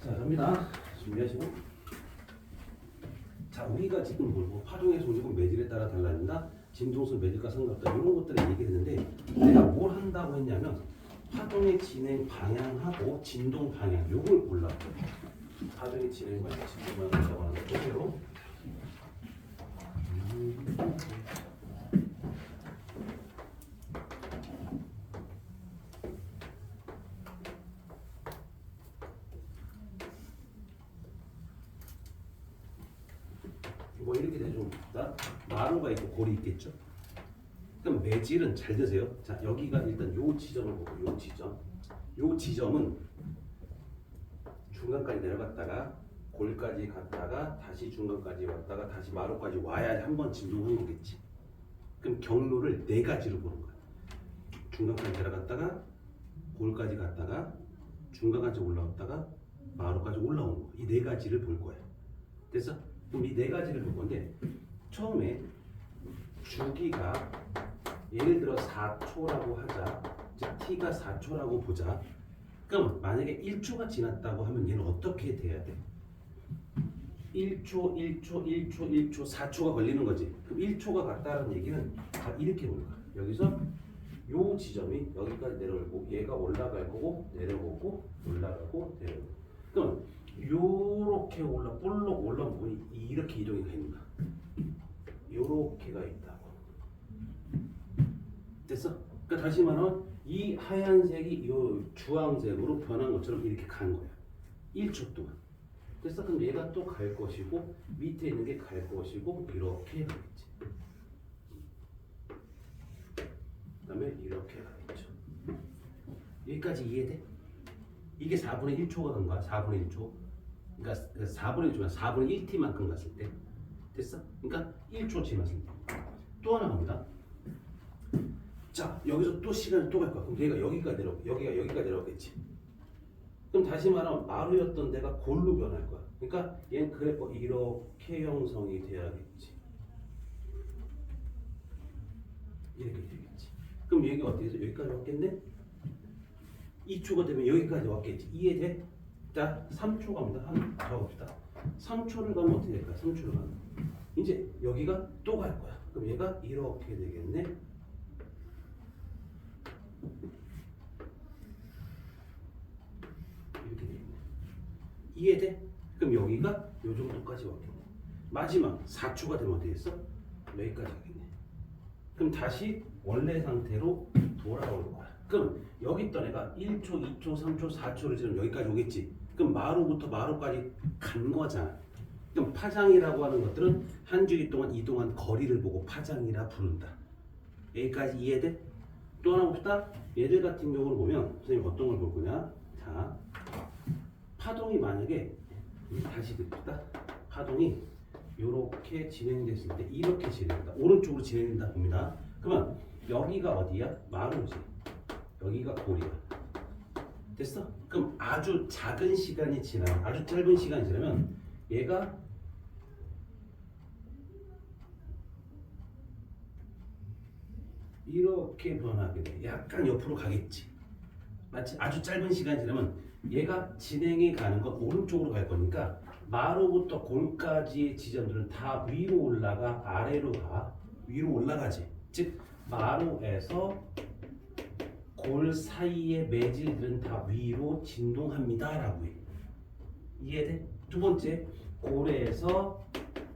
자, 갑니다. 준비하시고. 자, 우리가 지금 뭐 파동의 소식은 매질에 따라 달라진다. 진동성 매질과 상관없다. 이런 것들을 얘기했는데 내가 뭘 한다고 했냐면 파동의 진행 방향하고 진동 방향 요걸 골랐고 파동의 진행 방향, 진동 방향이라고 하는 거 보세요. 뭐 이렇게 되죠. 마루가 있고 골이 있겠죠. 그럼 매질은 잘 드세요. 자, 여기가 일단 요 지점을 보고 요 지점은 중간까지 내려갔다가 골까지 갔다가 다시 중간까지 왔다가 다시 마루까지 와야 한 번 진동한 거겠지. 그럼 경로를 네 가지로 보는 거야. 중간까지 내려갔다가 골까지 갔다가 중간까지 올라왔다가 마루까지 올라오는 거. 이 네 가지를 볼 거야. 됐어? 그럼 이 네 가지를 볼 건데 처음에 주기가 예를 들어 4초라고 하자. 즉 t가 4초라고 보자. 그럼 만약에 1초가 지났다고 하면 얘는 어떻게 돼야 돼? 1초, 1초, 1초, 1초, 4초가 걸리는 거지. 그럼 1초가 갔다는 얘기는 다 이렇게 보는 거야. 여기서 요 지점이 여기까지 내려오고 얘가 올라갈 거고 내려오고 올라가고 내려오고. 그럼 요렇게 볼록 올라오고 이렇게 이동이 되는 거야. 요렇게가 있다고. 됐어? 그러니까 다시 말하면 이 하얀색이 요 주황색으로 변한 것처럼 이렇게 가는 거야. 1초 동안. 됐어? 그럼 얘가 또 갈 것이고 밑에 있는 게 갈 것이고 이렇게 가겠지. 그 다음에 이렇게 가겠죠. 여기까지 이해돼? 이게 4분의 1초가 간 거야. 4분의 1초. 그러니까 4분의 1초가 4분의 1t만큼 갔을 때. 됐어? 그러니까 1초 지났을 때. 또 하나 갑니다. 자, 여기서 또 시간이 또 갈 거야. 그럼 얘가 여기까지 내려오고 여기가 여기까지 내려오겠지. 그럼 다시 말하면 마루였던 데가 골로 변할 거야. 그러니까 얘는 그래프 이렇게 형성이 돼야겠지. 이렇게 되겠지. 그럼 얘가 어떻게 해서 여기까지 왔겠네? 2초가 되면 여기까지 왔겠지. 이해돼? 자, 3초 갑니다. 한번 가봅시다. 3초를 가면 어떻게 될까? 3초를 가면 이제 여기가 또 갈 거야. 그럼 얘가 이렇게 되겠네. 이렇게 되겠네. 이해돼? 그럼 여기가 요 정도까지 왔겠네. 마지막 4초가 되면 어떻게 됐어? 여기까지 가겠네. 그럼 다시 원래 상태로 돌아올 거야. 그럼 여기 있던 애가 1초, 2초, 3초, 4초를 지금 여기까지 오겠지. 그럼 마루부터 마루까지 간 거잖아. 그럼 파장이라고 하는 것들은 한 주기 동안 이동한 거리를 보고 파장이라 부른다. 여기까지 이해돼? 또 하나 봅시다. 얘들 같은 경우를 보면 선생님 어떤 걸 볼 거냐? 자, 파동이 만약에 다시 봅시다. 파동이 이렇게 진행됐을 때 이렇게 진행된다. 오른쪽으로 진행된다 봅니다. 그러면 여기가 어디야? 마루지. 여기가 골이야. 됐어? 그럼 아주 작은 시간이 지나면 아주 짧은 시간이 지나면 얘가 이렇게 변하게 돼. 약간 옆으로 가겠지. 마치 아주 짧은 시간이 지나면 얘가 진행이 가는 건 오른쪽으로 갈 거니까 마루부터 골까지의 지점들은 다 위로 올라가 아래로 가. 위로 올라가지. 즉 마루에서 골 사이의 매질들은 다 위로 진동합니다 라고 해. 이해돼? 두 번째, 골에서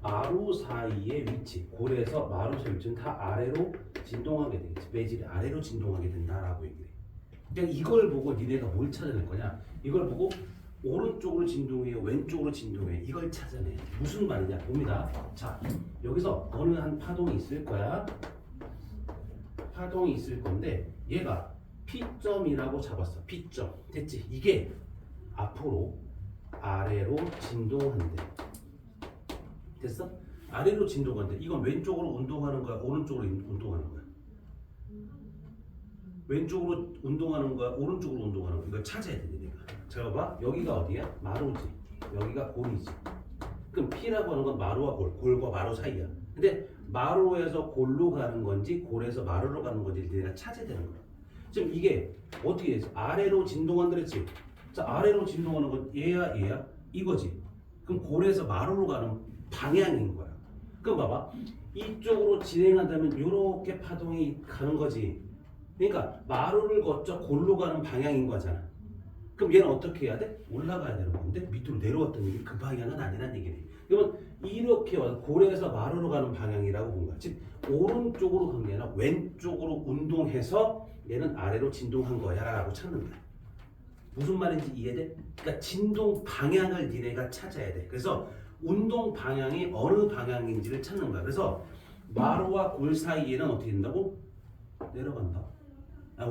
마루 사이의 위치, 골에서 마루 사이의 위치는 다 아래로 진동하게 되겠지. 매질이 아래로 진동하게 된다라고 얘기해. 그러니까 이걸 보고 니네가 뭘 찾아낼 거냐? 이걸 보고 오른쪽으로 진동해요, 왼쪽으로 진동해. 이걸 찾아내. 무슨 말이냐? 봅니다. 자, 여기서 어느 한 파동이 있을 거야. 파동이 있을 건데 얘가 P점이라고 잡았어. P점. 됐지? 이게 앞으로 아래로 진동한대. 됐어? 아래로 진동한대. 이건 왼쪽으로 운동하는 거야? 오른쪽으로 운동하는 거야? 왼쪽으로 운동하는 거야? 오른쪽으로 운동하는 거야? 이걸 찾아야 돼, 내가. 자, 봐봐. 여기가 어디야? 마루지. 여기가 골이지. 그럼 P라고 하는 건 마루와 골, 골과 마루 사이야. 근데 마루에서 골로 가는 건지 골에서 마루로 가는 건지 내가 찾아야 되는 거야. 지금 이게 어떻게 해서 아래로 진동한다 그랬지? 자, 아래로 진동하는 건 얘야 이거지. 그럼 고래에서 마루로 가는 방향인 거야. 그럼 봐봐. 이쪽으로 진행한다면 이렇게 파동이 가는 거지. 그러니까 마루를 거쳐 골로 가는 방향인 거잖아. 그럼 얘는 어떻게 해야 돼? 올라가야 되는 건데 밑으로 내려왔던 얘기 그 방향은 아니란 얘기네. 그러면 이렇게 와서 고래에서 마루로 가는 방향이라고 본 거야. 즉 오른쪽으로 간 게 아니라 왼쪽으로 운동해서 얘는 아래로 진동한 거야 라고 찾는 거야. 무슨 말인지 이해돼? 그러니까 진동 방향을 니네가 찾아야 돼. 그래서 운동 방향이 어느 방향인지를 찾는 거야. 그래서 마루와 골 사이에는 어떻게 된다고? 내려간다.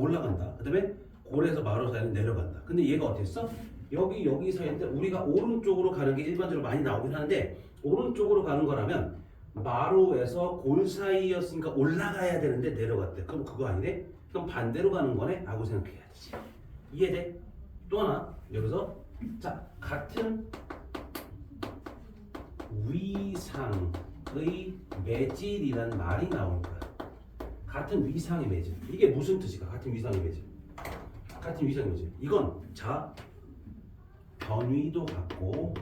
올라간다. 그 다음에 골에서 마루 사이는 내려간다. 근데 얘가 어떻게 했어? 여기 사이인데 우리가 오른쪽으로 가는 게 일반적으로 많이 나오긴 하는데 오른쪽으로 가는 거라면 마루에서 골 사이였으니까 올라가야 되는데 내려갔대. 그럼 그거 아니래? 그럼 반대로 가는 거네? 라고 생각해야 되지. 이해돼? 또 하나 여기서 자 같은 위상의 매질이라는 말이 나올 거야. 같은 위상의 매질. 이게 무슨 뜻일까? 같은 위상의 매질. 같은 위상의 매질. 이건 자 변위도 같고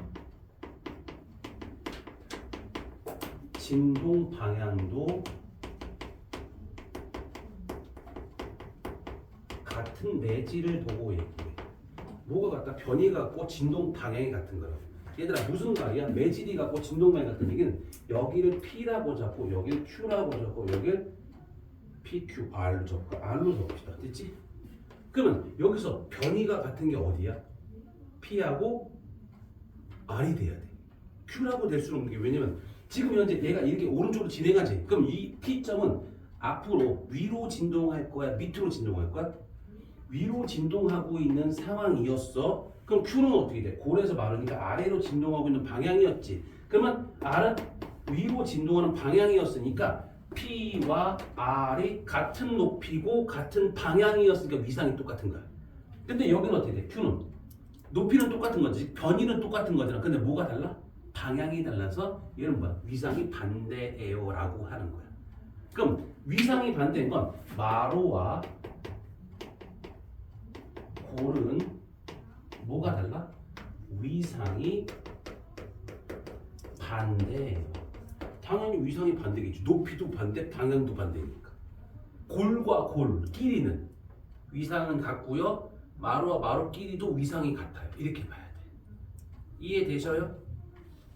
진동 방향도 같은 매질을 보고 얘기해. 뭐가 같다? 변이 같고 진동 방향이 같은 거라고. 얘들아 무슨 말이야? 매질이 같고 진동 방향 같은 얘기는 여기를 P라고 잡고 여기를 Q라고 잡고 여기를 PQR로 잡고 R로 적읍시다. 됐지? 그러면 여기서 변이가 같은 게 어디야? P하고 R이 돼야 돼. Q라고 될 수는 없는 게 왜냐면 지금 현재 얘가 이렇게 오른쪽으로 진행하지. 그럼 이 T점은 앞으로 위로 진동할 거야? 밑으로 진동할 거야? 위로 진동하고 있는 상황이었어. 그럼 Q는 어떻게 돼? 골에서 마르니까 아래로 진동하고 있는 방향이었지. 그러면 R은 위로 진동하는 방향이었으니까 P와 R이 같은 높이고 같은 방향이었으니까 위상이 똑같은 거야. 근데 여기는 어떻게 돼? Q는 높이는 똑같은 거지. 변이는 똑같은 거잖아. 근데 뭐가 달라? 방향이 달라서 얘는 뭐야? 위상이 반대예요 라고 하는 거야. 그럼 위상이 반대인 건 마루와 골은 뭐가 달라? 위상이 반대예요. 당연히 위상이 반대겠지. 높이도 반대, 방향도 반대니까. 골과 골끼리는 위상은 같고요. 마루와 마루끼리도 위상이 같아요. 이렇게 봐야 돼. 이해되셔요?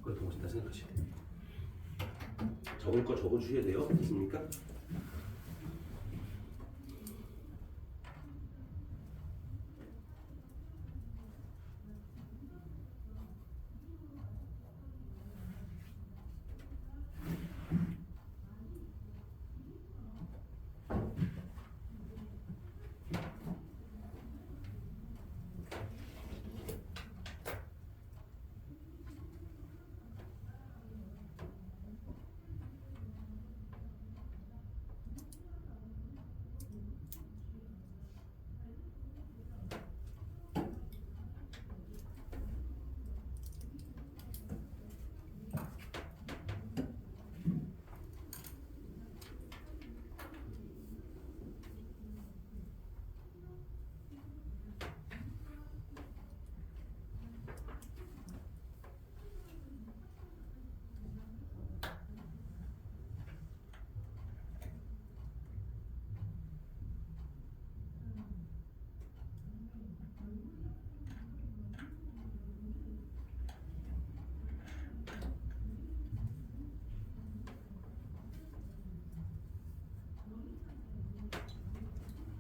그렇게 보신다 생각하시면 돼요. 적을 거 적어주셔야 돼요. 됐습니까?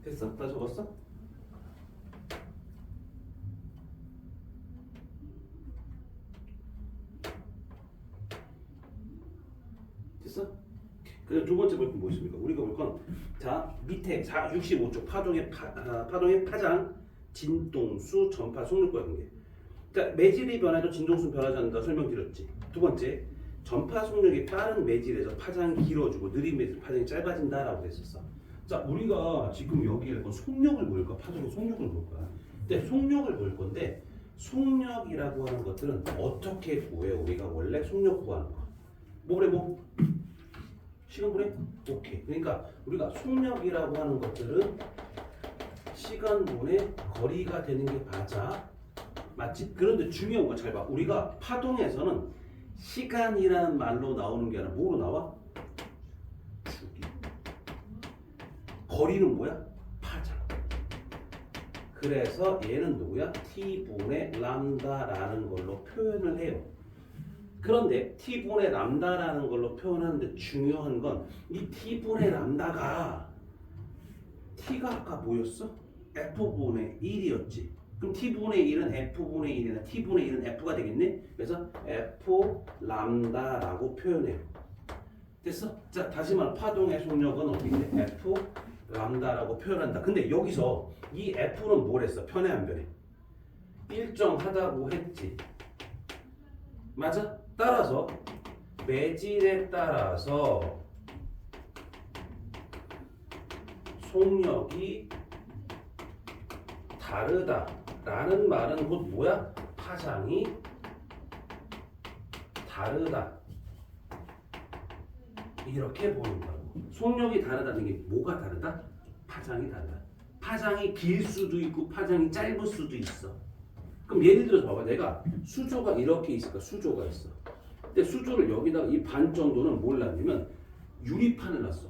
됐어? 다 적었어? 됐어? 그다음 두 번째 볼 건 뭐 있습니까? 우리가 볼 건 자 밑에 65쪽 파동의 파동의 파장, 진동수, 전파, 속력과 관계. 그러니까 매질이 변해도 진동수는 변하지 않는다 설명드렸지. 두 번째 전파 속력이 빠른 매질에서 파장이 길어지고 느린 매질 파장이 짧아진다라고 됐었어. 자 우리가 지금 여기에 속력을 볼 거야. 파동의 속력을 볼 거야. 근데 속력을 볼 건데 속력이라고 하는 것들은 어떻게 구해? 우리가 원래 속력 구하는 거. 뭐 그래 뭐? 시간분해? 오케이. 그러니까 우리가 속력이라고 하는 것들은 시간분해 거리가 되는 게 맞아. 맞지? 그런데 중요한 거 잘 봐. 우리가 파동에서는 시간이라는 말로 나오는 게 아니라 뭐로 나와? 주기. 거리는 뭐야? 파장. 그래서 얘는 누구야? t분의 람다라는 걸로 표현을 해요. 그런데 t분의 람다라는 걸로 표현하는데 중요한 건 이 t분의 람다가 t가 아까 뭐였어? f분의 1이었지. 그럼 t분의 1은 f분의 1이나 t분의 1은 f가 되겠네? 그래서 f 람다라고 표현해요. 됐어? 자, 다시 말해 파동의 속력은 어떻게 돼? f 람다라고 표현한다. 근데 여기서 이 f는 뭘 했어? 편해 안 변해? 일정하다고 했지. 맞아? 따라서 매질에 따라서 속력이 다르다라는 말은 곧 뭐야? 파장이 다르다. 이렇게 보는 거라고. 속력이 다르다는 게 뭐가 다르다? 파장이 다르다. 파장이 길 수도 있고 파장이 짧을 수도 있어. 그럼 예를 들어서 봐봐. 내가 수조가 이렇게 있을까? 수조가 있어. 근데 수조를 여기다가 이 반 정도는 뭘 놨냐면 유리판을 놨어.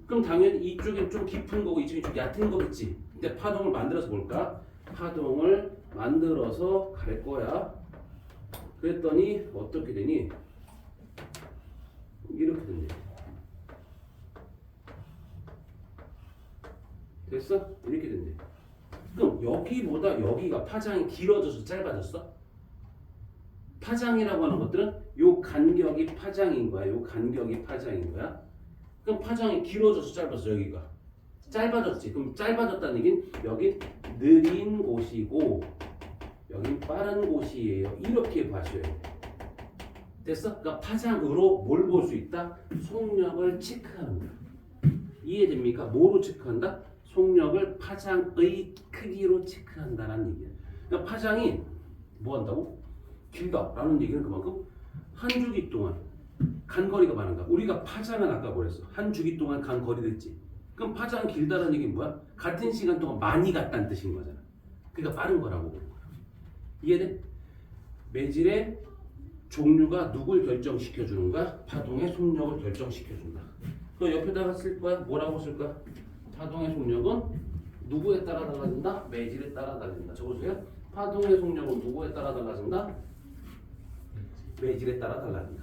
그럼 당연히 이쪽엔 좀 깊은 거고 이쪽이 좀 얕은 거겠지. 근데 파동을 만들어서 볼까? 파동을 만들어서 갈 거야. 그랬더니 어떻게 되니? 이렇게 된대. 됐어? 이렇게 된대. 그럼 여기보다 여기가 파장이 길어져서 짧아졌어? 파장이라고 하는 것들은 요 간격이 파장인 거야. 요 간격이 파장인 거야. 그럼 파장이 길어져서 짧아졌어. 여기가 짧아졌지. 그럼 짧아졌다는 얘기는 여기 느린 곳이고 여기 빠른 곳이에요. 이렇게 봐줘야 돼. 됐어? 그러니까 파장으로 뭘 볼 수 있다? 속력을 체크한다. 이해됩니까? 뭐로 체크한다? 속력을 파장의 크기로 체크한다는 얘기야. 그러니까 파장이 뭐 한다고? 길다라는 얘기는 그만큼 한 주기 동안 간 거리가 많은가? 우리가 파장은 아까 뭐랬어? 한 주기 동안 간 거리 됐지. 그럼 파장 길다라는 얘기는 뭐야? 같은 시간 동안 많이 갔다는 뜻인 거잖아. 그러니까 빠른 거라고 보는 거야. 이해돼? 매질의 종류가 누굴 결정시켜 주는가? 파동의 속력을 결정시켜 준다. 그 옆에다가 쓸 거야? 뭐라고 쓸 거야? 파동의 속력은 누구에 따라 달라진다? 매질에 따라 달라진다. 적어주세요. 파동의 속력은 누구에 따라 달라진다? 매질에 따라 달라진다.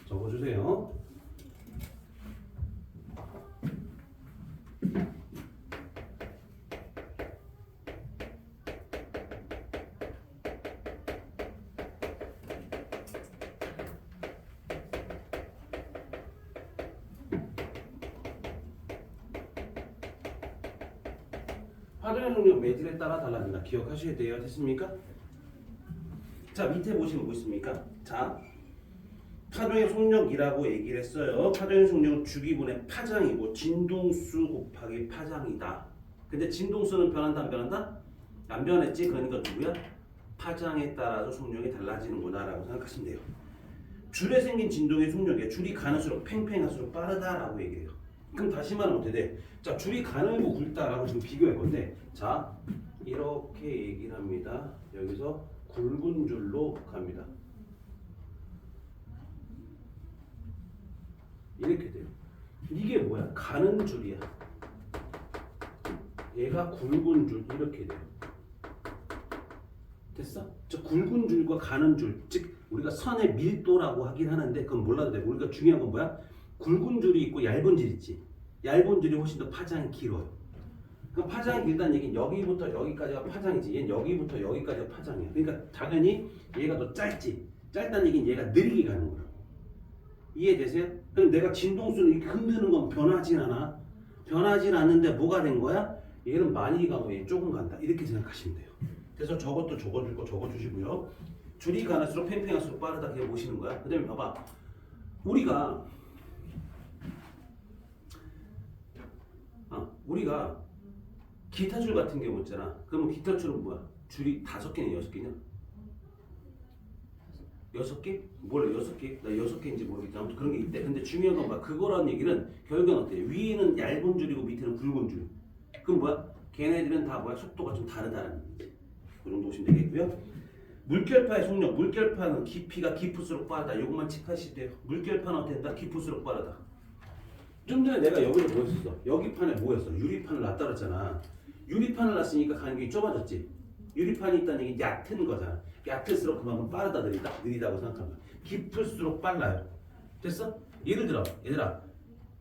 적어주세요. 파동의 속력 매질에 따라 달라진다. 기억하셔야 돼요. 됐습니까? 자, 밑에 보시면 뭐 있습니까? 자, 파동의 속력이라고 얘기를 했어요. 파동의 속력은 주기분의 파장이고 진동수 곱하기 파장이다. 근데 진동수는 변한다 안 변한다? 안 변했지? 그러니까 누구야? 파장에 따라서 속력이 달라지는구나 라고 생각하시면 돼요. 줄에 생긴 진동의 속력이 줄이 가늘수록 팽팽할수록 빠르다라고 얘기해요. 그럼 다시 말하면 어떻게 돼? 자, 줄이 가늘고 굵다라고 지금 비교할 건데, 자, 이렇게 얘기를 합니다. 여기서 굵은 줄로 갑니다. 이렇게 돼요. 이게 뭐야? 가는 줄이야. 얘가 굵은 줄 이렇게 돼요. 됐어? 저 굵은 줄과 가는 줄, 즉 우리가 선의 밀도라고 하긴 하는데 그건 몰라도 돼. 우리가 중요한 건 뭐야? 굵은 줄이 있고 얇은 줄 있지. 얇은 줄이 훨씬 더 파장이 길어요. 그럼 파장이 길다는 얘기는 여기부터 여기까지가 파장이지. 얘는 여기부터 여기까지가 파장이야. 그러니까 당연히 얘가 더 짧지. 짧다는 얘기는 얘가 느리게 가는 거야. 이해되세요? 그럼 내가 진동수는 이렇게 흔드는 건 변하진 않아. 변하진 않는데 뭐가 된 거야? 얘는 많이 가고 얘는 조금 간다. 이렇게 생각하시면 돼요. 그래서 저것도 적어줄 거 적어주시고요. 줄이 가늘수록 팽팽할수록 빠르다. 그게 보시는 거야. 그 다음에 봐봐. 우리가 기타 줄 같은 경우 있잖아. 그러면 기타 줄은 뭐야? 줄이 5개냐 6개냐? 6개? 몰라 6개? 나 6개인지 모르겠다. 아무튼 그런 게 있대. 근데 중요한 건 뭐야? 그거라는 얘기는 결국은 어때? 위에는 얇은 줄이고 밑에는 굵은 줄. 그럼 뭐야? 걔네들은 다 뭐야? 속도가 좀 다르다는 얘기지. 그 정도 보시면 되겠고요. 물결파의 속력, 물결파는 깊이가 깊을수록 빠르다. 이것만 체크하시면 돼요. 물결파는 어떻게 된다? 깊을수록 빠르다. 좀 전에 내가 여기를 보였었어. 여기 판에 뭐였어? 유리판을 놨다 그랬잖아. 유리판을 놨으니까 간격이 좁아졌지. 유리판이 있다는 얘기 얕은 거잖아. 얕을수록 그만큼 빠르다 느리다고 생각하면 깊을수록 빨라요. 됐어? 예를 들어 얘들아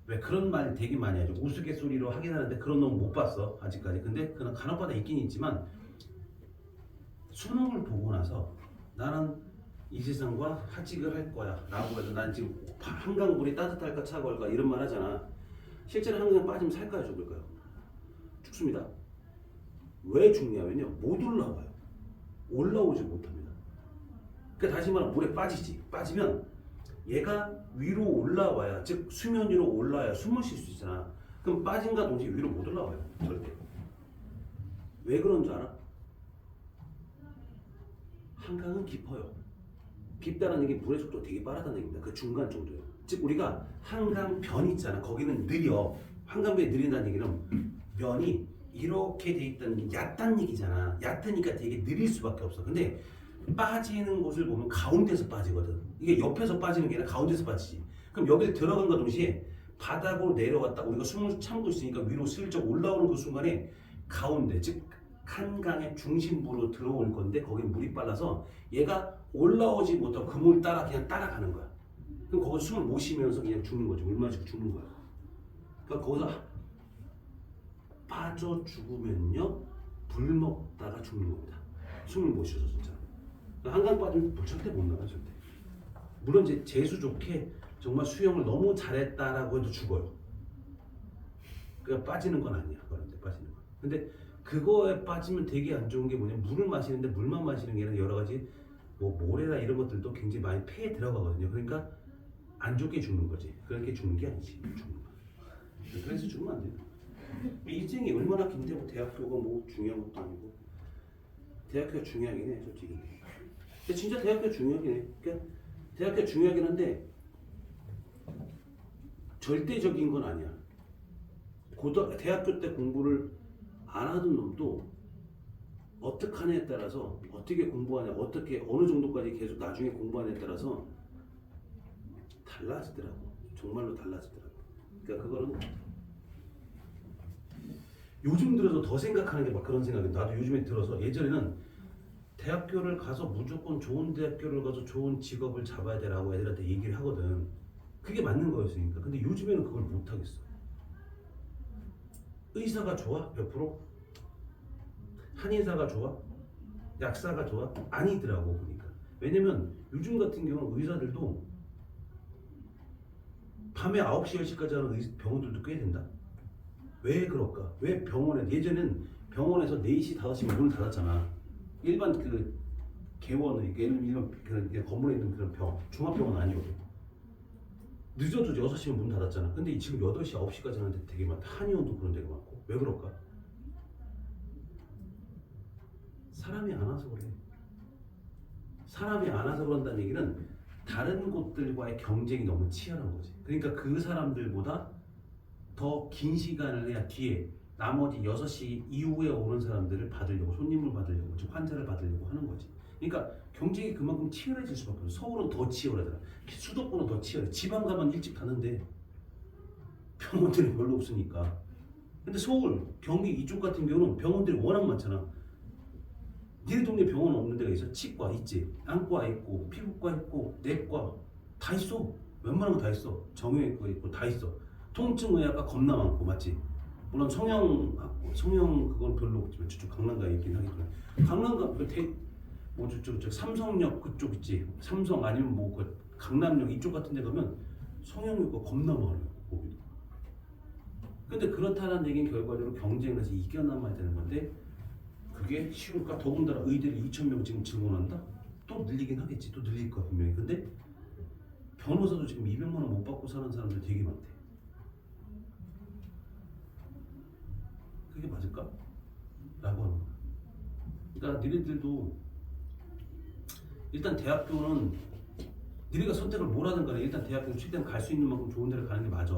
왜 그런 말 되게 많이 하죠. 우스갯소리로 하긴 하는데 그런 놈 못 봤어 아직까지. 근데 그는 간혹가다 있긴 있지만 수능을 보고 나서 나는 이 세상과 하직을 할 거야 라고 해서 난 지금 한강물이 따뜻할까 차가울까 이런 말 하잖아. 실제로 한강에 빠지면 살까요 죽을까요? 죽습니다. 왜 죽냐면요 못 올라와요. 올라오지 못합니다. 그러니까 다시 말하면 물에 빠지지. 빠지면 얘가 위로 올라와야 즉 수면 위로 올라야 숨을 쉴 수 있잖아. 그럼 빠진과 동시에 위로 못 올라와요 절대. 왜 그런 줄 알아? 한강은 깊어요. 깊다는 얘기 물의 속도가 되게 빠르다는 얘기입니다. 그 중간 정도예요. 즉 우리가 한강변 있잖아. 거기는 느려. 한강변이 느린다는 얘기는 면이 이렇게 돼 있다는 얕다는 얘기잖아. 얕으니까 되게 느릴 수밖에 없어. 근데 빠지는 곳을 보면 가운데서 빠지거든. 이게 옆에서 빠지는 게 아니라 가운데서 빠지지. 그럼 여기 들어간과 동시에 바닥으로 내려갔다 우리가 숨을 참고 있으니까 위로 슬쩍 올라오는 그 순간에 가운데 즉 한강의 중심부로 들어올 건데 거긴 물이 빨라서 얘가 올라오지 못하고 그 물 따라 그냥 따라가는 거야. 그럼 거기서 숨을 못 쉬면서 그냥 죽는 거지. 물 마시고 죽는 거야. 그러니까 거기서 빠져 죽으면요 불 먹다가 죽는 겁니다. 숨을 못 쉬어서 진짜. 한강 빠지면 절대 못 나가 절대. 물론 이제 재수 좋게 정말 수영을 너무 잘했다라고 해도 죽어요. 그러니까 빠지는 건 아니야. 그런데 빠지는 건. 근데 그거에 빠지면 되게 안 좋은 게 뭐냐면 물을 마시는데 물만 마시는 게 아니라 여러 가지 뭐 모래나 이런 것들도 굉장히 많이 폐에 들어가거든요. 그러니까 안 좋게 죽는 거지. 그렇게 죽는 게 아니지. 죽는 거. 그래서 죽으면 안 돼요. 인생이 얼마나 긴데 뭐 대학교가 뭐 중요한 것도 아니고. 대학교가 중요하긴 해 솔직히. 근데 진짜 대학교 중요하긴 해. 그러니까 대학교 중요하긴 한데 절대적인 건 아니야. 대학교 때 공부를 안 하던 놈도 어떻게 하냐에 따라서 어떻게 공부하냐, 어떻게 어느 정도까지 계속 나중에 공부하냐에 따라서 달라지더라고. 정말로 달라지더라고. 그러니까 그거는 요즘 들어서 더 생각하는 게 막 그런 생각이 나도 요즘에 들어서 예전에는 대학교를 가서 무조건 좋은 대학교를 가서 좋은 직업을 잡아야 되라고 애들한테 얘기를 하거든. 그게 맞는 거였으니까. 근데 요즘에는 그걸 못 하겠어. 의사가 좋아? 100%? 한의사가 좋아? 약사가 좋아? 아니더라고 보니까. 왜냐면 요즘 같은 경우는 의사들도 밤에 9시, 10시까지 하는 병원들도 꽤 된다. 왜 그럴까? 왜 병원에 예전엔 병원에서 4시, 5시면 문을 닫았잖아. 일반 그 개원의 일반 그 건물에 있는 그런 병, 종합병원 아니거든. 늦어도 6시면 문 닫았잖아. 근데 지금 8시, 9시까지 하는 데 되게 많다. 한의원도 그런 데가 많고. 왜 그럴까? 사람이 안 와서 그래. 사람이 안 와서 그런다는 얘기는 다른 곳들과의 경쟁이 너무 치열한 거지. 그러니까 그 사람들보다 더 긴 시간을 해야 뒤에 나머지 6시 이후에 오는 사람들을 받으려고, 손님을 받으려고, 즉 환자를 받으려고 하는 거지. 그러니까 경쟁이 그만큼 치열해질 수밖에 없어. 서울은 더 치열하잖아. 수도권은 더 치열해. 지방 가면 일찍 닫는데 병원들이 별로 없으니까. 근데 서울, 경기 이쪽 같은 경우는 병원들이 워낙 많잖아. 니네 동네 병원 없는 데가 있어? 치과 있지, 안과 있고, 피부과 있고, 내과 다 있어. 웬만한 거 다 있어. 정형외과 있고 다 있어. 통증의학과 겁나 많고 맞지? 물론 성형 그건 별로 없지만 저쪽 강남가에 있긴 하겠지만 강남가 뭐 저쪽 삼성역 그쪽 있지. 삼성 아니면 뭐 그 강남역 이쪽 같은 데 가면 성형외과 겁나 많아요. 거기도. 근데 그렇다는 얘기는 결과적으로 경쟁을 해서 이겨남아야 되는 건데 그게 쉬울까? 더군다나 의대를 2,000명 지금 증원한다? 또 늘리긴 하겠지. 또 늘릴 거야 분명히. 근데 변호사도 지금 200만 원 못 받고 사는 사람들 되게 많대. 그게 맞을까? 라고 하는 거야. 그러니까 니네들도 일단 대학교는 니네가 선택을 뭘 하든 간에 일단 대학교는 최대한 갈 수 있는 만큼 좋은 데를 가는 게 맞아.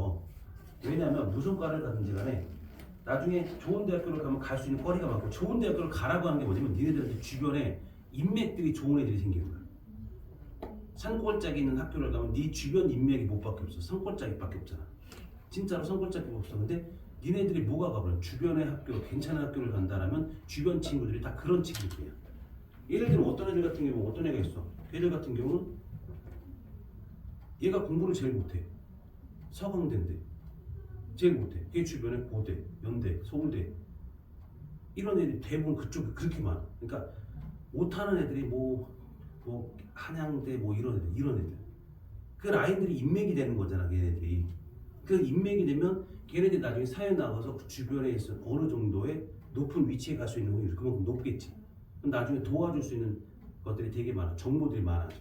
왜냐하면 무슨 과를 가든지 간에 나중에 좋은 대학교를 가면 갈 수 있는 거리가 많고 좋은 대학교를 가라고 하는 게 뭐냐면 니네들한테 주변에 인맥들이 좋은 애들이 생기는 거야. 산골짜기 있는 학교를 가면 네 주변 인맥이 뭐밖에 없어. 산골짜기밖에 없잖아. 진짜로 산골짜기가 없어. 근데 니네들이 뭐가 가버려. 주변의 학교, 괜찮은 학교를 간다라면 주변 친구들이 다 그런 친구들이야. 예를 들면 어떤 애들 같은 경우는 어떤 애가 있어. 걔들 같은 경우는 얘가 공부를 제일 못해. 서강대인데 제일 못해. 걔 주변에 고대, 연대, 서울대 이런 애들이 대부분 그쪽에 그렇게 많아. 그러니까 못하는 애들이 뭐 한양대 뭐 이런 애들 그 라인들이 인맥이 되는 거잖아. 걔네들이 그 인맥이 되면 걔네들이 나중에 사회 나가서 그 주변에 있어 어느 정도의 높은 위치에 갈 수 있는 확률이 그만큼 높겠지. 그럼 나중에 도와줄 수 있는 것들이 되게 많아. 정보들이 많아져.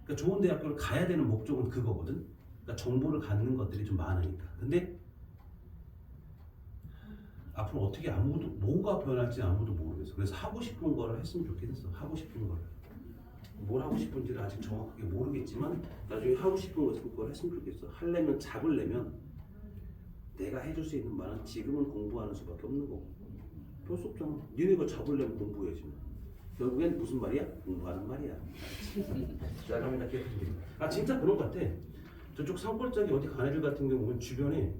그러니까 좋은 대학교를 가야 되는 목적은 그거거든. 그러니까 정보를 갖는 것들이 좀 많으니까. 근데 앞으로 어떻게 아무도 뭐가 변할지 아무도 모르겠어. 그래서 하고 싶은 거를 했으면 좋겠어. 하고 싶은 거를 뭘 하고 싶은지를 아직 정확하게 모르겠지만 나중에 하고 싶은 걸 했으면 좋겠어. 하려면 잡으려면 내가 해줄 수 있는 말은 지금은 공부하는 수밖에 없는 거고 별 수 없잖아. 니네가 잡으려면 공부해야지. 결국엔 무슨 말이야? 공부하는 말이야. 나감이나 계속 아 진짜 그런 것 같아. 저쪽 산골짜기 어디 간 애들 같은 경우는 주변에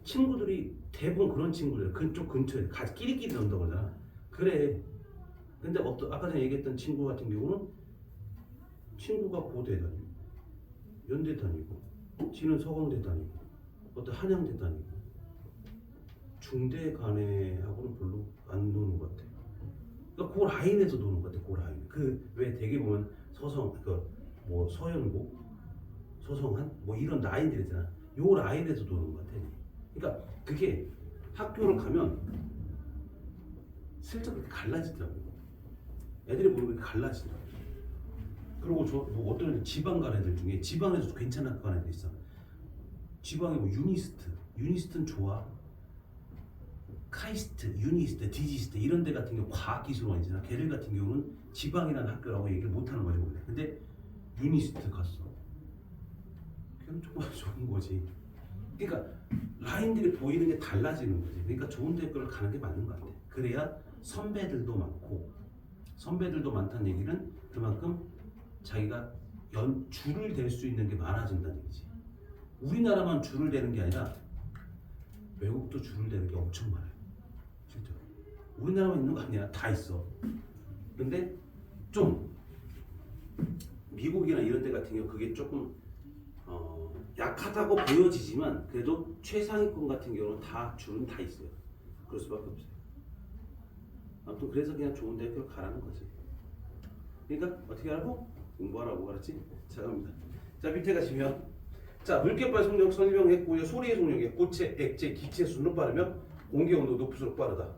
친구들이 대부분 그런 친구들 그쪽 근처에 끼리끼리 논다고 그러잖아. 그래. 근데 아까 전에 얘기했던 친구 같은 경우는 친구가 고대 다니고 연대 다니고 지는 서강대 다니고 어떤 한양대 다니고 중대 간 애하고는 별로 안 노는 것 같아. 그러니까 그 라인에서 노는 것 같아. 그 라인. 그 왜 되게 보면 뭐 서연고, 서성한 뭐 이런 라인들 있잖아. 요 라인에서 노는 것 같아. 그러니까 그게 학교를 가면 슬쩍 그렇게 갈라지더라고. 애들이 보면 그렇게 갈라지더라고. 그리고 뭐 어떤 애들 지방 간 애들 중에 지방에서 괜찮은 학교 간 애들 있어. 지방에 뭐 유니스트는 좋아. 카이스트, 유니스트, 디지스트 이런 데 같은 경우 과학기술원이잖아. 걔들 같은 경우는 지방이라는 학교라고 얘기를 못하는 거지 원래. 근데 유니스트 갔어. 걔는 정말 좋은 거지. 그러니까 라인들이 보이는 게 달라지는 거지. 그러니까 좋은 대학교를 가는 게 맞는 것 같아. 그래야 선배들도 많고 선배들도 많다는 얘기는 그만큼 자기가 줄을 댈 수 있는 게 많아진다는 얘기지. 우리나라만 줄을 대는 게 아니라 외국도 줄을 대는 게 엄청 많아요. 진짜. 우리나라만 있는 거 아니야. 다 있어. 근데 좀 미국이나 이런 데 같은 경우 그게 조금 약하다고 보여지지만 그래도 최상위권 같은 경우는 줄은 다 있어요. 그럴 수밖에 없어요. 아무튼 그래서 그냥 좋은 대학교를 가라는 거지. 그러니까 어떻게 하라고? 공부하라고 알았지? 자 갑니다. 자 밑에 가시면 자 물결발 속력 설명했고요. 소리의 속력에 고체, 액체, 기체 순으로 빠르면 공기 온도 높을수록 빠르다.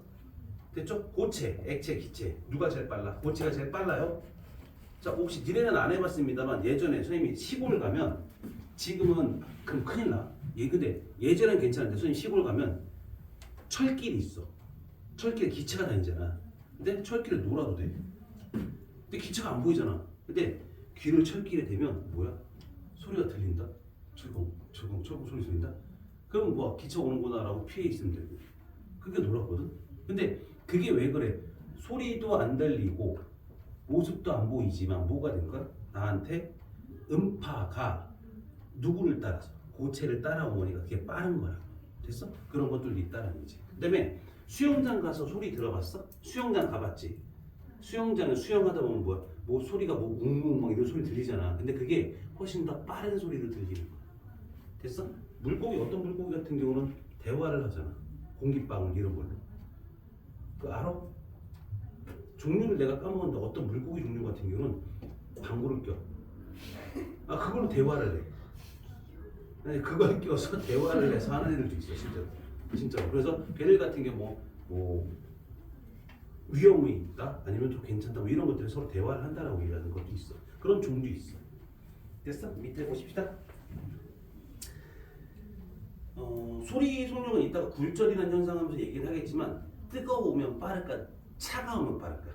됐죠? 고체, 액체, 기체 누가 제일 빨라? 고체가 제일 빨라요. 자 혹시 니네는 안 해봤습니다만 예전에 선생님이 시골 가면 지금은 그럼 큰일 나. 근데 예전엔 괜찮은데 선생님 시골 가면 철길이 있어. 철길에 기차가 다니잖아. 근데 철길에 놀아도 돼. 근데 기차가 안 보이잖아. 근데 귀를 철길에 대면 뭐야? 소리가 들린다. 철컹 소리 들린다. 그럼 뭐 기차 오는구나라고 피해 있으면 되고. 그게 놀았거든. 근데 그게 왜 그래? 소리도 안 들리고 모습도 안 보이지만 뭐가 된 거야? 나한테 음파가 누구를 따라서 고체를 따라오니까 그게 빠른 거야. 됐어? 그런 것들도 있다는 거지. 그다음에 수영장 가서 소리 들어봤어? 수영장 가봤지? 수영장에 수영하다 보면 뭐 소리가 뭐 웅웅 막 이런 소리 들리잖아. 근데 그게 훨씬 더 빠른 소리로 들리는 거야. 됐어? 어떤 물고기 같은 경우는 대화를 하잖아. 공기방울 이런 걸로. 그 알아? 종류를 내가 까먹었는데 어떤 물고기 종류 같은 경우는 방구를 껴. 그걸로 대화를 해. 아니, 그걸 껴서 대화를 해서 하는 애들도 있어, 진짜로. 그래서 걔들 같은 경우 뭐 위험이 있다, 아니면 좀 괜찮다, 뭐 이런 것들을 서로 대화를 한다라고 얘기하는 것도 있어. 그런 종류 있어. 됐어? 밑에 보십시다. 소리 속력은 이따가 굴절이라는 현상하면서 얘기를 하겠지만 뜨거우면 빠를까, 차가우면 빠를까.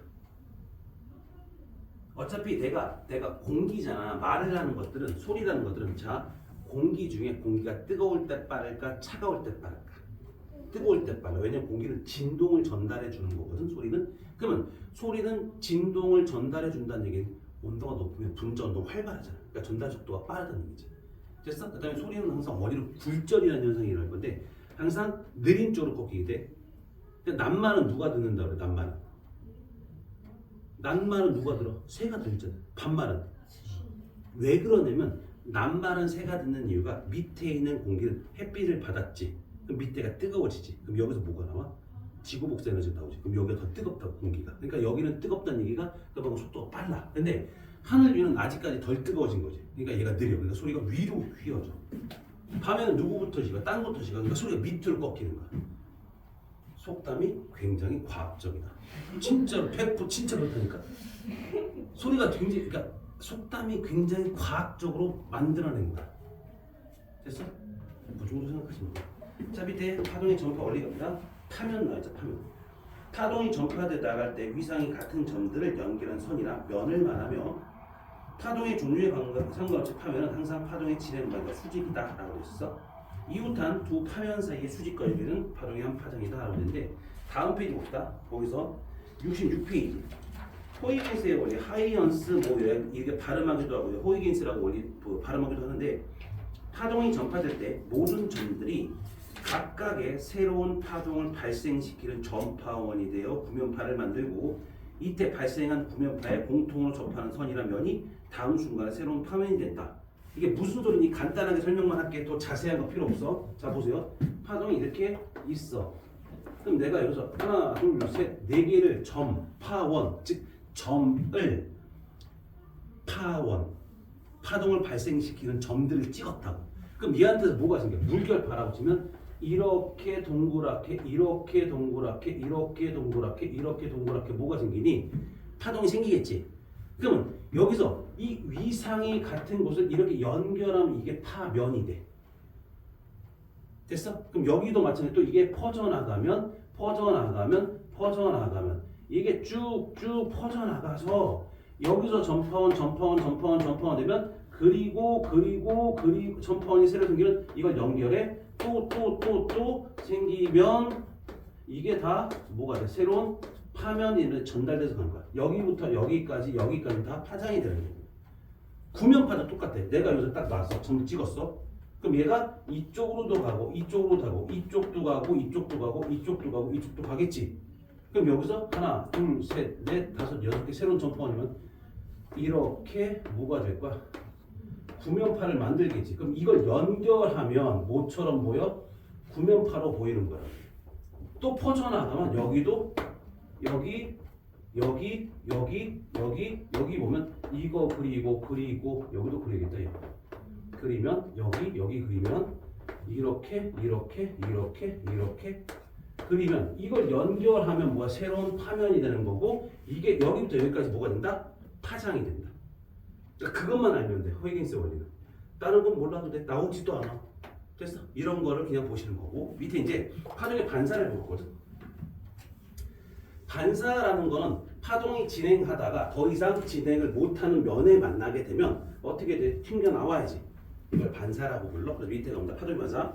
어차피 내가 공기잖아. 말을 하는 것들은 소리라는 것들은 자 공기 중에 공기가 뜨거울 때 빠를까 차가울 때 빠를까? 뜨거울 때 빨라. 왜냐면 공기는 진동을 전달해 주는 거거든. 소리는. 그러면 소리는 진동을 전달해 준다는 얘기는 온도가 높으면 분자 운동 활발하잖아. 그러니까 전달 속도가 빠르다는 얘기죠. 됐어? 그다음에 소리는 항상 원리로 굴절이라는 현상이 일어날 건데 항상 느린 쪽으로 꺾이게 돼. 근데 낱말은 누가 듣는다 그래? 낱말은 누가 들어? 새가 들잖아. 반말은 왜 그러냐면 낱말은 새가 듣는 이유가 밑에 있는 공기는 햇빛을 받았지. 그럼 밑에가 뜨거워지지. 그럼 여기서 뭐가 나와? 지구 복사 에너지가 나오지. 그럼 여기가 더 뜨겁다고 공기가. 그러니까 여기는 뜨겁다는 얘기가 그만큼 속도가 빨라. 근데 하늘 위는 아직까지 덜 뜨거워진 거지. 그러니까 얘가 느려. 그러니까 소리가 위로 휘어져. 밤에는 누구부터 시가? 딴 것부터 시가. 그러니까 소리가 밑으로 꺾이는 거야. 속담이 굉장히 과학적이다. 진짜로 100% 진짜 그렇다니까. 소리가 굉장히 그러니까 속담이 굉장히 과학적으로 만들어낸 거야. 됐어? 그 정도 생각하시면 돼. 자 밑에 파동의 전파 원리입니다. 파면 나왔죠. 파동이 전파돼 나갈 때 위상이 같은 점들을 연결한 선이나 면을 말하며 파동의 종류에 상관없이 파면은 항상 파동의 진행관과 수직이다 라고 했어. 이웃한 두 파면 사이의 수직과 연결은 파동의 한 파장이다 라고 했는데 다음 페이지 봅시다. 거기서 66페이지 호이긴스의 원리 하이언스 뭐 이렇게 발음하기도 하고요. 호이긴스라고 원리 발음하기도 하는데 파동이 전파될 때 모든 점들이 각각의 새로운 파동을 발생시키는 전파원이 되어 구면파를 만들고 이때 발생한 구면파에 공통으로 접하는 선이란 면이 다음 순간에 새로운 파면이 된다. 이게 무슨 소리니 간단하게 설명만 할게. 또 자세한 거 필요 없어. 자 보세요. 파동이 이렇게 있어. 그럼 내가 여기서 하나 둘 셋 네 개를 전파원 즉 점을 파원 파동을 발생시키는 점들을 찍었다고. 그럼 얘한테서 뭐가 생겨? 물결파라고 치면 이렇게 동그랗게 이렇게 동그랗게 이렇게 동그랗게 이렇게 동그랗게 뭐가 생기니? 파동이 생기겠지. 그러면 여기서 이 위상이 같은 곳을 이렇게 연결하면 이게 파면이 돼. 됐어? 그럼 여기도 마찬가지로 또 이게 퍼져나가면 이게 쭉쭉 퍼져나가서 여기서 전파원 되면 그리고 전파원이 새로 생기는 이걸 연결해 또 생기면 이게 다 뭐가 돼? 새로운 파면이 전달돼서 가는 거야. 여기부터 여기까지 다 파장이 되는 거야. 구면파도 똑같아. 내가 여기서 딱 놨어. 전부 찍었어. 그럼 얘가 이쪽으로도 가고 이쪽도 가겠지. 그럼 여기서 하나, 둘, 셋, 넷, 다섯, 여섯 개 새로운 전파원이면 이렇게 뭐가 될 거야? 구면파를 만들겠지. 그럼 이걸 연결하면 뭐처럼 보여? 구면파로 보이는 거야. 또 퍼져나가면 여기도 여기 보면 이거 그리고 여기도 그리겠다. 그리면 여기 그리면 이렇게 그리면 이걸 연결하면 뭐가 새로운 파면이 되는 거고 이게 여기부터 여기까지 뭐가 된다? 파장이 된다. 그러니까 그것만 알면 돼. 호이긴스 원리는. 다른 건 몰라도 돼. 나오지도 않아. 됐어? 이런 거를 그냥 보시는 거고 밑에 이제 파동의 반사를 볼 거거든. 반사라는 거는 파동이 진행하다가 더 이상 진행을 못하는 면에 만나게 되면 어떻게 돼? 튕겨 나와야지. 이걸 반사라고 불러. 그래서 밑에 나온다. 파동의 반사.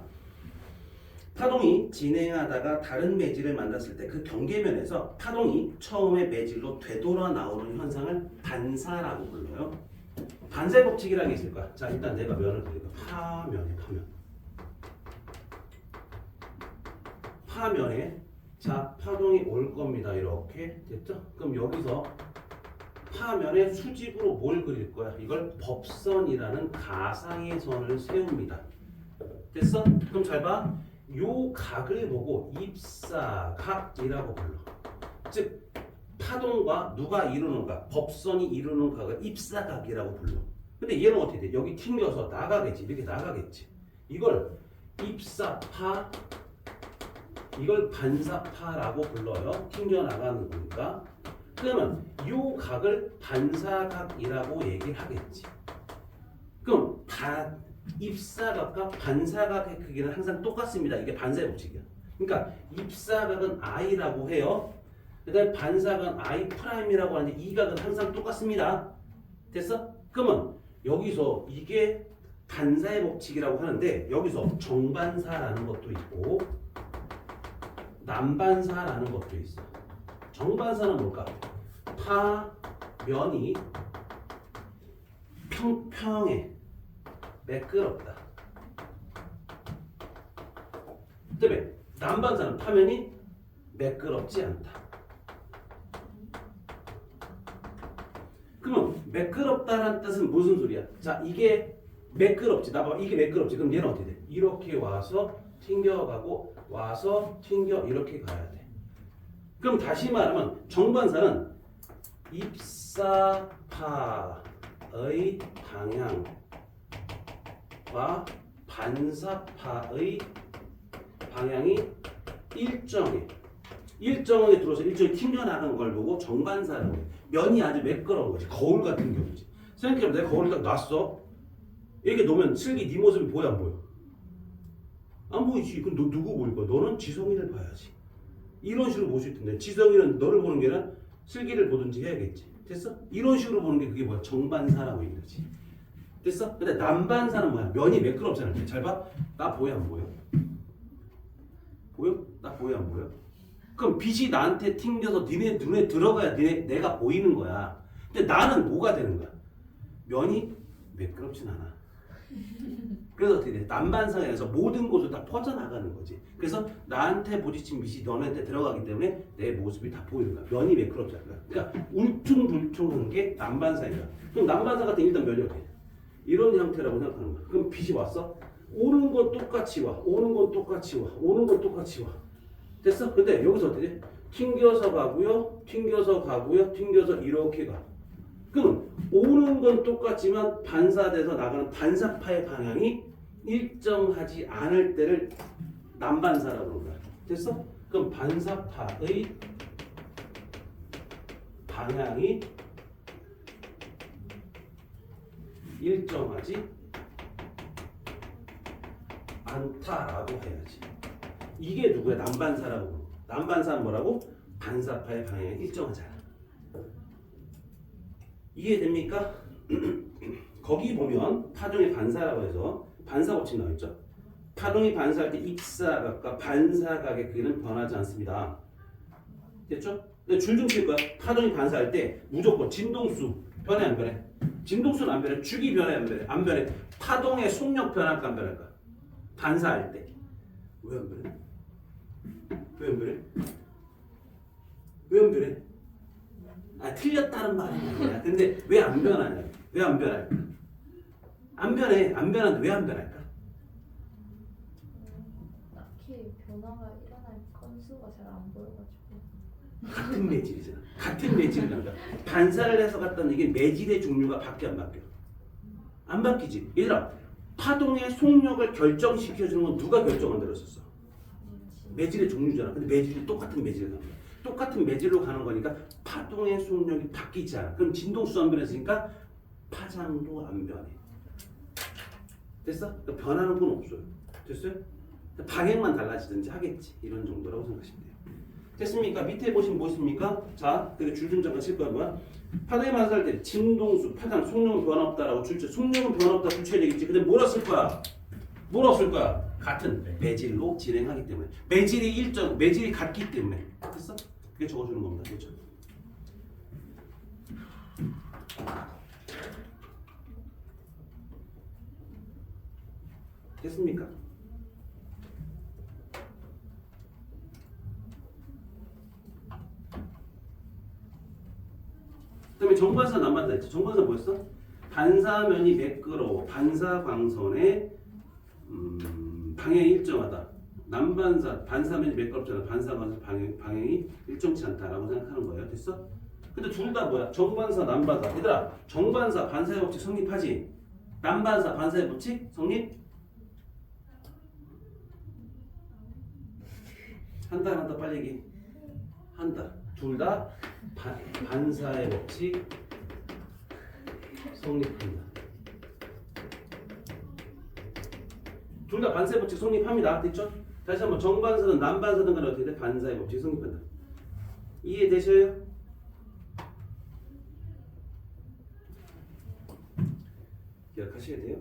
파동이 진행하다가 다른 매질을 만났을 때 그 경계면에서 파동이 처음의 매질로 되돌아 나오는 현상을 반사라고 불러요. 반사의 법칙이라는 게 있을 거야. 자, 일단 내가 면을 그릴까? 파면에 자, 파동이 올 겁니다. 이렇게 됐죠? 그럼 여기서 파면에 수직으로 뭘 그릴 거야? 이걸 법선이라는 가상의 선을 세웁니다. 됐어? 그럼 잘 봐. 요 각을 보고 입사각이라고 불러. 즉 파동과 누가 이루는가? 법선이 이루는 각을 입사각이라고 불러. 근데 얘는 어떻게 돼? 여기 튕겨서 나가겠지. 이렇게 나가겠지. 이걸 입사파 이걸 반사파라고 불러요. 튕겨 나가는 거니까. 그러면 요 각을 반사각이라고 얘기를 하겠지. 그럼 입사각과 반사각의 크기는 항상 똑같습니다. 이게 반사의 법칙이야. 그러니까 입사각은 i라고 해요. 그다음에 반사각은 i 프라임이라고 하는데 이 각은 항상 똑같습니다. 됐어? 그러면 여기서 이게 반사의 법칙이라고 하는데 여기서 정반사라는 것도 있고 남반사라는 것도 있어. 정반사는 뭘까? 파면이 평평해, 매끄럽다. 그다음에 남반사는 파면이 매끄럽지 않다. 그러면 매끄럽다라는 뜻은 무슨 소리야? 자, 이게 매끄럽지. 나봐, 이게 매끄럽지. 그럼 얘는 어떻게 돼? 이렇게 와서 튕겨가고 와서 튕겨 이렇게 가야 돼. 그럼 다시 말하면 정반사는 입사파의 방향과 반사파의 방향이 일정하게 들어서 일정히 튕겨나가는 걸 보고 정반사라고 해. 면이 아주 매끄러운 거지. 거울 같은 경우지. 생각해보면 내가 거울을 딱 놨어. 이렇게 놓으면 슬기 네 모습이 보여 안 보여? 안 보이지. 그럼 너 누구 보일 거야? 너는 지성이를 봐야지. 이런 식으로 볼 수 있던데 지성이는 너를 보는 게 아니라 슬기를 보든지 해야겠지. 됐어? 이런 식으로 보는 게 그게 뭐야? 정반사라고 얘기하지. 됐어? 근데 남반사는 뭐야? 면이 매끄럽잖아. 잘 봐. 나 보여 안 보여? 보여? 나 보여 안 보여? 그럼 빛이 나한테 튕겨서 니네 눈에 들어가야 내가 보이는 거야. 근데 나는 뭐가 되는 거야? 면이 매끄럽진 않아. 그래서 어떻게 돼? 남반사에서 모든 곳을 다 퍼져나가는 거지. 그래서 나한테 부딪힌 빛이 너네한테 들어가기 때문에 내 모습이 다 보이는 거야. 면이 매끄럽지 않아. 그러니까 울퉁불퉁한 게 남반사이야. 그럼 남반사 같은 일단 면이 어떻게 돼? 이런 형태라고 생각하는 거야. 그럼 빛이 왔어? 오는 건 똑같이 와. 오는 건 똑같이 와. 오는 건 똑같이 와. 됐어? 근데 여기서 어떻게 돼? 튕겨서 가고요. 튕겨서 가고요. 튕겨서 이렇게 가. 그럼 오는 건 똑같지만 반사돼서 나가는 반사파의 방향이 일정하지 않을 때를 남반사라고 그러는 거야. 됐어? 그럼 반사파의 방향이 일정하지 않다라고 해야지. 이게 누구야? 남반사라고. 남반사는 뭐라고? 반사파의 방향이 일정하지 않아. 이해됩니까? 거기 보면 파동의 반사라고 해서 반사 법칙 나와있죠. 파동이 반사할 때 입사각과 반사각의 크기는 변하지 않습니다. 됐죠? 근데 줄 좀 칠 거야. 파동이 반사할 때 무조건 진동수 변해 안 변해? 진동수는 안 변해. 축이 변해 안 변해? 안 변해. 파동의 속력 변할까 안 변할까? 반사할 때. 왜 안 변해? 왜 안 변해? 왜 안 변해? 아, 틀렸다는 말이 아니야. 근데 왜 안 변하냐? 왜 안 변할까? 안 변해. 안 변하는데 왜 안 변할까? 딱히 변화가 일어날 건수가 잘 안 보여가지고. 같은 매질이잖아. 같은 매질이란다. 반사를 해서 갔다는 이게 매질의 종류가 바뀌어 안 바뀌어? 안 바뀌지. 얘들아, 파동의 속력을 결정시켜주는 건 누가 결정을 내렸었어? 매질의 종류잖아. 근데 매질이 똑같은 매질을 가는 거야. 똑같은 매질로 가는 거니까 파동의 속력이 바뀌지 않아. 그럼 진동수 안 변했으니까 파장도 안 변해. 됐어? 그러니까 변하는 건 없어요. 됐어요? 방향만 달라지든지 하겠지. 이런 정도라고 생각하시면 돼요. 됐습니까? 밑에 보시면 무엇입니까? 자, 그리고 줄 좀 잠깐 칠 거야. 뭐야? 파동이 반사할 때 진동수, 파장, 속력은 변화 없다라고 출제. 속력은 변화 없다 출제해야 되겠지. 근데 뭐라 쓸 거야? 뭐라 쓸 거야? 같은 매질로 진행하기 때문에. 매질이 같기 때문에. 됐어? 그게 적어주는 겁니다. 그렇죠? 됐습니까? 그다음에 정반사 남반사 있죠. 정반사 뭐였어? 반사면이 매끄러워. 반사광선의 방향이 일정하다. 남반사 반사면이 매끄럽잖아. 반사광선 방향이 일정치 않다라고 생각하는 거예요. 됐어? 근데 둘 다 뭐야? 정반사, 남반사. 얘들아, 정반사 반사의 법칙 성립하지? 남반사 반사의 법칙 성립? 한다 빨리 얘기해. 한다. 둘 다 반사의 법칙 성립한다. 둘 다 반사의 법칙 성립합니다. 됐죠? 다시 한번 정반사든 남반사든 간에 어떻게 돼? 반사의 법칙 성립한다. 이해되셔요? 기억하셔야 돼요.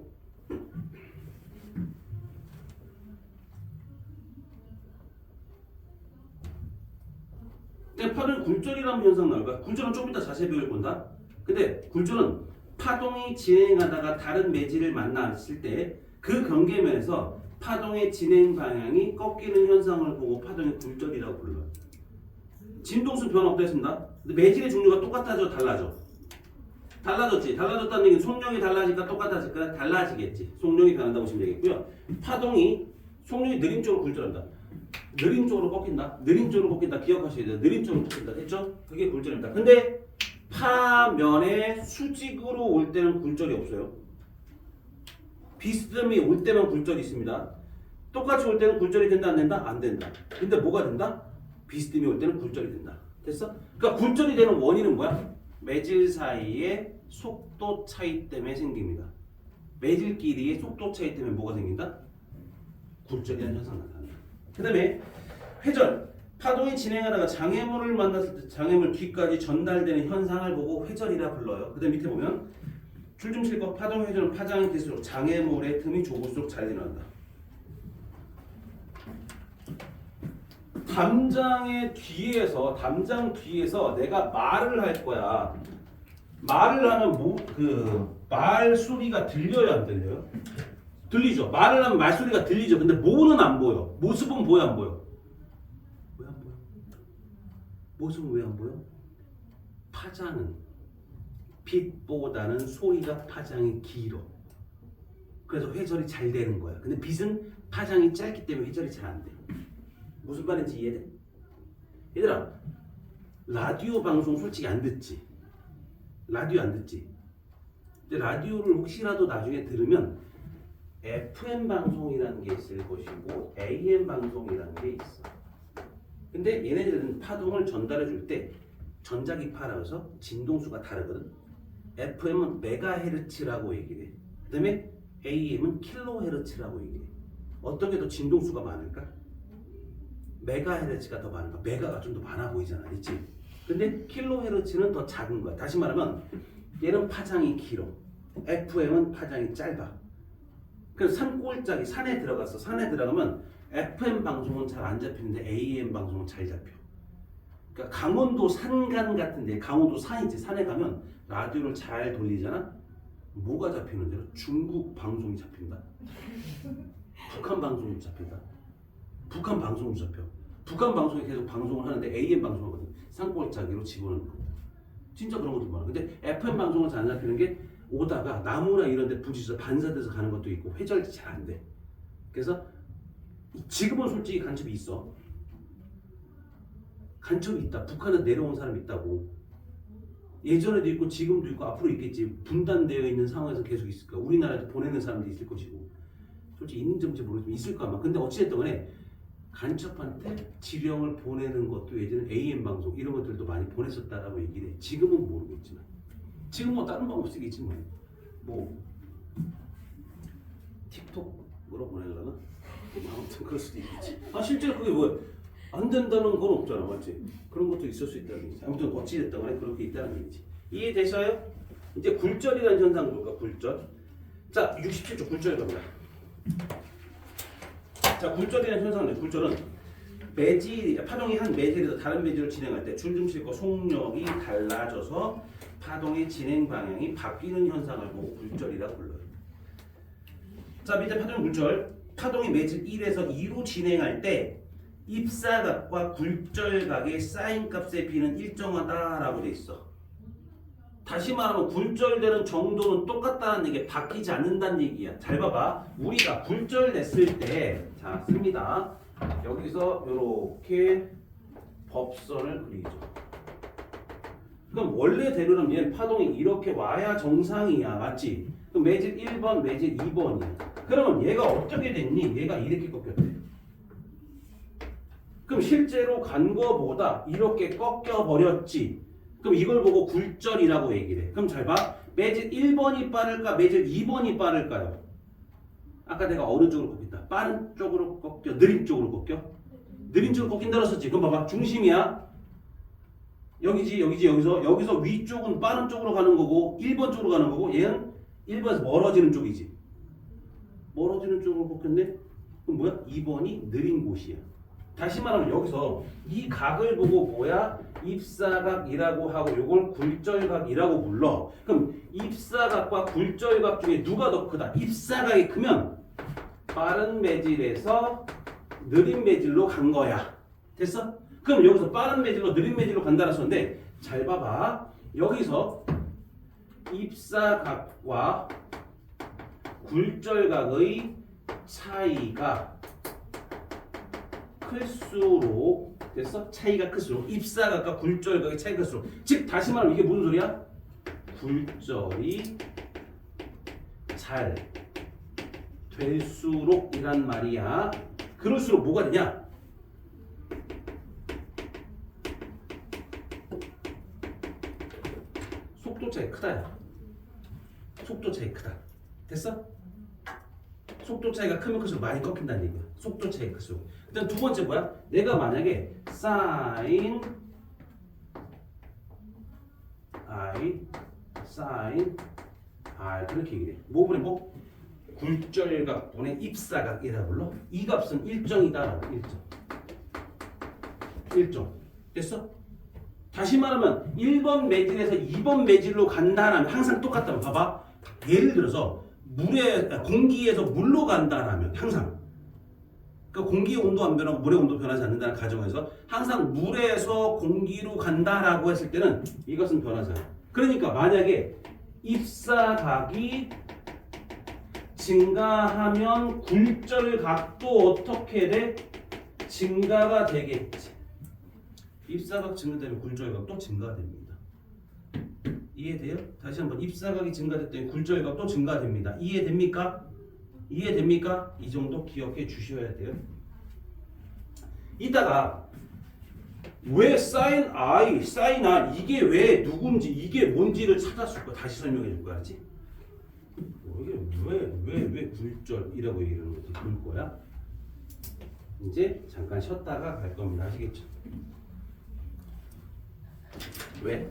파동이 굴절이라는 현상 나올 거야. 굴절은 좀 이따 자세히 배울 건다. 근데 굴절은 파동이 진행하다가 다른 매질을 만났을 때 그 경계면에서 파동의 진행 방향이 꺾이는 현상을 보고 파동의 굴절이라고 불러요. 진동수 변화 없겠습니다. 근데 매질의 종류가 똑같아져 달라져? 달라졌지. 달라졌다는 얘기는 속력이 달라지니까 똑같아질까? 달라지겠지. 속력이 변한다고 보시면 되겠고요. 파동이 속력이 느린 쪽으로 굴절한다. 느린 쪽으로 꺾인다. 느린 쪽으로 꺾인다. 기억하셔야 돼요. 느린 쪽으로 꺾인다. 됐죠? 그게 굴절입니다. 근데 파면에 수직으로 올 때는 굴절이 없어요. 비스듬히 올 때만 굴절이 있습니다. 똑같이 올 때는 굴절이 된다 안 된다? 안 된다. 근데 뭐가 된다? 비스듬히 올 때는 굴절이 된다. 됐어? 그러니까 굴절이 되는 원인은 뭐야? 매질 사이의 속도 차이 때문에 생깁니다. 매질끼리의 속도 차이 때문에 뭐가 생긴다? 굴절이라는 현상이 나타난다. 그 다음에 회절. 파동이 진행하다가 장애물을 만났을 때 장애물 뒤까지 전달되는 현상을 보고 회절이라 불러요. 그 다음 밑에 보면 줄 좀 실고 파동 회전은 파장이 클수록 장애물의 틈이 좁을수록 잘 일어난다. 담장 뒤에서 내가 말을 할 거야. 말을 하면 말 소리가 들려요, 안 들려요? 들리죠. 말을 하면 말 소리가 들리죠. 근데 뭐는 안 보여. 모습은 보여, 안 보여? 왜 안 보여? 모습은 왜 안 보여? 파장은 빛보다는 소리가 파장이 길어. 그래서 회절이 잘 되는 거야. 근데 빛은 파장이 짧기 때문에 회절이 잘 안 돼. 무슨 말인지 이해돼? 얘들아, 라디오 방송 솔직히 안 듣지? 라디오 안 듣지? 근데 라디오를 혹시라도 나중에 들으면 FM 방송이라는 게 있을 것이고 AM 방송이라는 게 있어. 근데 얘네들은 파동을 전달해 줄 때 전자기파라고 해서 진동수가 다르거든. FM은 메가헤르츠라고 얘기해. 그 다음에 AM은 킬로헤르츠라고 얘기해. 어떤 게 더 진동수가 많을까? 메가헤르츠가 더 많을까? 메가가 좀 더 많아 보이잖아, 그렇지? 근데 킬로헤르츠는 더 작은 거야. 다시 말하면 얘는 파장이 길어. FM은 파장이 짧아. 그래서 산골짜기 산에 들어갔어. 산에 들어가면 FM 방송은 잘 안 잡히는데 AM 방송은 잘 잡혀. 그러니까 강원도 산간 같은데, 강원도 산이지. 산에 가면 라디오를 잘 돌리잖아. 뭐가 잡히는 대로 중국 방송이 잡힌다. 북한 방송이 잡힌다. 북한 방송이 잡혀. 북한 방송이 계속 방송을 하는데 AM 방송하거든. 산골짜기로 집어넣는 거. 진짜 그런 것도 많아. 근데 FM 방송은 잘 안 잡히는 게 오다가 나무나 이런 데 부딪혀서 반사돼서 가는 것도 있고 회절이 잘 안 돼. 그래서 지금은 솔직히 간첩이 있어. 간첩이 있다. 북한에 내려온 사람이 있다고. 예전에도 있고 지금도 있고 앞으로 있겠지. 분단되어 있는 상황에서 계속 있을 거야. 우리나라에도 보내는 사람도 있을 것이고. 솔직히 있는지 모르지만 있을 거야. 근데 어찌됐든 간에 간첩한테 지령을 보내는 것도 예전에 AM 방송 이런 것들도 많이 보냈었다라고 얘기를 해. 지금은 모르겠지만. 지금 뭐 다른 방법 쓰겠지 뭐. 뭐 틱톡으로 보내려나? 뭐 아무튼 그럴 수도 있겠지. 실제로 그게 뭐 안 된다는 건 없잖아, 맞지? 그런 것도 있을 수 있다는 얘기지. 아무튼 어찌됐든 간에 그렇게 있다는 얘기지. 이해되셔요? 이제 굴절이라는 현상 볼까? 굴절. 자, 67쪽 굴절 갑니다. 자, 굴절이라는 현상은 굴절은 파동이 한 매질에서 다른 매질을 진행할 때 줄중실과 속력이 달라져서 파동의 진행 방향이 바뀌는 현상을 보고 굴절이라고 불러요. 자, 밑에 파동 굴절. 파동이 매질 1에서 2로 진행할 때 입사각과 굴절각의 사인값의 비는 일정하다라고 돼 있어. 다시 말하면 굴절되는 정도는 똑같다는 얘기, 바뀌지 않는다는 얘기야. 잘 봐봐. 우리가 굴절됐을 때, 자, 씁니다. 여기서 이렇게 법선을 그리죠. 그럼 원래대로는 얘 파동이 이렇게 와야 정상이야, 맞지? 그럼 매질 1번, 매질 2번이야. 그러면 얘가 어떻게 됐니? 얘가 이렇게 꺾였대. 그럼 실제로 간 거보다 이렇게 꺾여 버렸지. 그럼 이걸 보고 굴절이라고 얘기를 해. 그럼 잘 봐. 매질 1번이 빠를까? 매질 2번이 빠를까요? 아까 내가 어느 쪽으로 꺾인다? 빠른 쪽으로 꺾여? 느린 쪽으로 꺾여? 느린 쪽으로 꺾인다고 했었지. 그럼 봐봐. 중심이야. 여기서 위쪽은 빠른 쪽으로 가는 거고 1번 쪽으로 가는 거고 얘는 1번에서 멀어지는 쪽이지. 멀어지는 쪽으로 꺾였네? 그럼 뭐야? 2번이 느린 곳이야. 다시 말하면 여기서 이 각을 보고 뭐야? 입사각이라고 하고 요걸 굴절각이라고 불러. 그럼 입사각과 굴절각 중에 누가 더 크다? 입사각이 크면 빠른 매질에서 느린 매질로 간 거야. 됐어? 그럼 여기서 빠른 매질로 느린 매질로 간다는 소리인데 잘 봐봐. 여기서 입사각과 굴절각의 차이가 클수록 됐어? 차이가 클수록 입사각과 굴절각의 차이가 클수록 즉 다시 말하면 이게 무슨 소리야? 굴절이 잘 될수록 이란 말이야. 그럴수록 뭐가 되냐? 속도 차이 크다야. 속도 차이 크다. 됐어? 속도 차이가 크면 클수록 많이 꺾인다는 얘기야. 속도 차이 클수록. 일단 두 번째 뭐야? 내가 만약에 sin r 그렇게 얘기해. 뭐 분의 뭐? 굴절각 분의 입사각이라 불러. 이 값은 일정이다라고. 일정. 됐어? 다시 말하면 1번 매질에서 2번 매질로 간다라면 항상 똑같다면 봐봐. 예를 들어서 공기에서 물로 간다라면 항상 그러니까 공기의 온도 안 변하고 물의 온도 변하지 않는다는 가정에서 항상 물에서 공기로 간다라고 했을 때는 이것은 변하지 않아. 그러니까 만약에 입사각이 증가하면 굴절각도 어떻게 돼? 증가가 되겠지. 입사각 증가되면 굴절각도 증가됩니다. 이해돼요? 다시 한번 입사각이 증가됐더니 굴절각도 증가됩니다. 이해됩니까? 이해됩니까? 이 정도 기억해 주셔야 돼요. 이따가 왜 sin i, sin r 이게 왜 누군지 이게 뭔지를 찾았을 거야. 다시 설명해 줄 거야. 알지? 이게 왜 굴절이라고 얘기하는 건지 볼 거야. 이제 잠깐 쉬었다가 갈 겁니다. 아시겠죠? 왜?